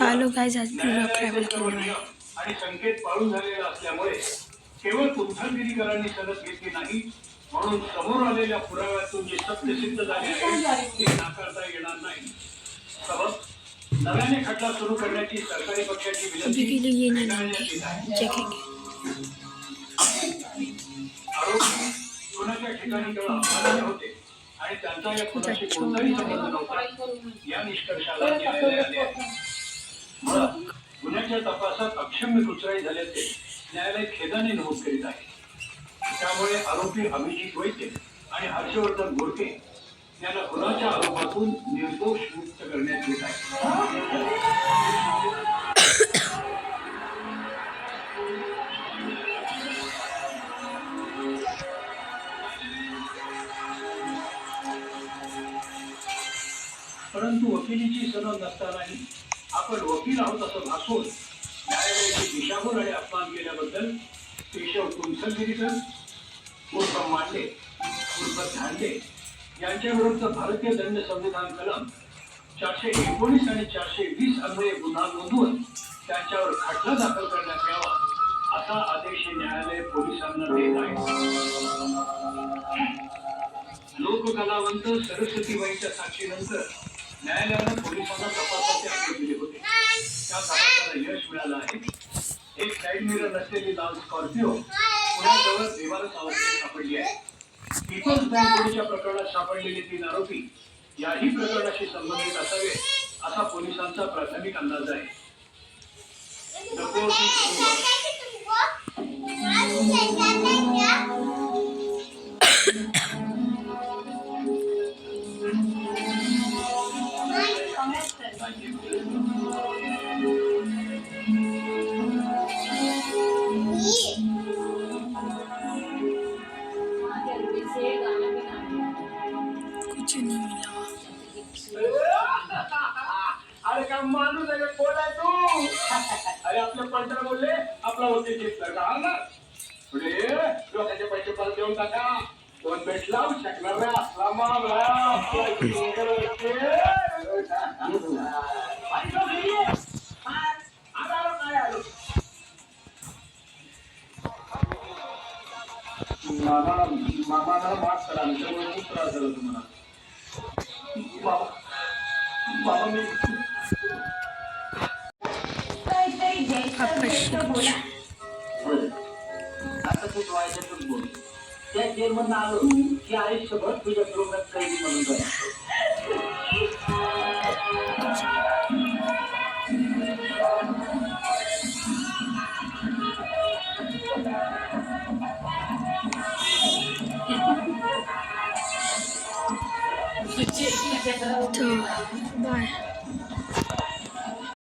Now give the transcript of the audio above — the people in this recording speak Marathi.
आलो गाइस, आज ब्लॉक ट्रॅव्हल केलं आणि संकेत पाळून झालेला असल्यामुळे केवळ कुंथलगिरीकरांनी सलग घेतली नाही, म्हणून समोर आलेल्या पुराव्यातून जे सत्य सिद्ध झाले आहे ते नाकारता येणार नाही. सबब नव्याने खटला सुरू करण्याची सरकारी पक्षाची अभी के लिए ये नहीं विनंती चेकिंग आरोपी कोणाच्या ठिकाणी केवळ अपमानाने होते आणि त्यांचा या खुनाशी कोणताही संबंध नव्हता या निष्कर्षाला न्यायालय आले आहे. गुन्ह्याच्या तपासात अक्षम्य कुचराई झाल्याचे न्यायालय खेदाने नमूद करीत आहे. त्यामुळे आरोपी अभिजित वैद्य आणि हर्षवर्धन घोडके यांना खुनाच्या आरोपातून निर्दोष मुक्त करण्यात येत आहे. परंतु वकिलीची सनद नसतानाही आपण वकील आहोत असं भासून न्यायालयाची दिशाभूल आणि अपमान केल्याबद्दल केशव कुंथलगिरीकर उर्फ मांडे उर्फ धांडे यांच्या विरुद्ध भारतीय दंड संविधान कलम 419 आणि 420 अन्वये गुन्हा नोंदवून त्यांच्यावर खटला दाखल करण्यात यावा असा आदेश न्यायालय पोलिसांना देत आहे. लोककलावंत सरस्वतीबाईंच्या साक्षीनंतर न्यायालयानं पोलिसांना तपासाचे आदेश दिले होते. त्या तपासाला यश मिळालं आहे. एक साईड मिरर नसलेली लाल स्कॉर्पिओ पुण्याजवळ बेवारस अवस्थेत सापडली आहे. पीपल्स बँक चोरीच्या प्रकरणात सापडलेले 3 आरोपी याही प्रकरणाशी संबंधित असावे असा पोलिसांचा प्राथमिक अंदाज आहे. कुछ नहीं मिला. अरे का माणूस आहे कोण आहे तू? अरे आपले पंटर बोलले आपला होते घेतला का ना पुढे लोकांचे पैसे परत देऊन टाका. कोण भेट लावू शकणार नाही असला मामाला माफ करा. आमच्यामुळे खूप त्रास झाला तुम्हाला. बाबा मी आता तू व्हायचं बोल. त्या जेलमधून आलो की आयुष्यभर तुझ्या तुरुंगात कैदी म्हणून जाईल. तो बाय.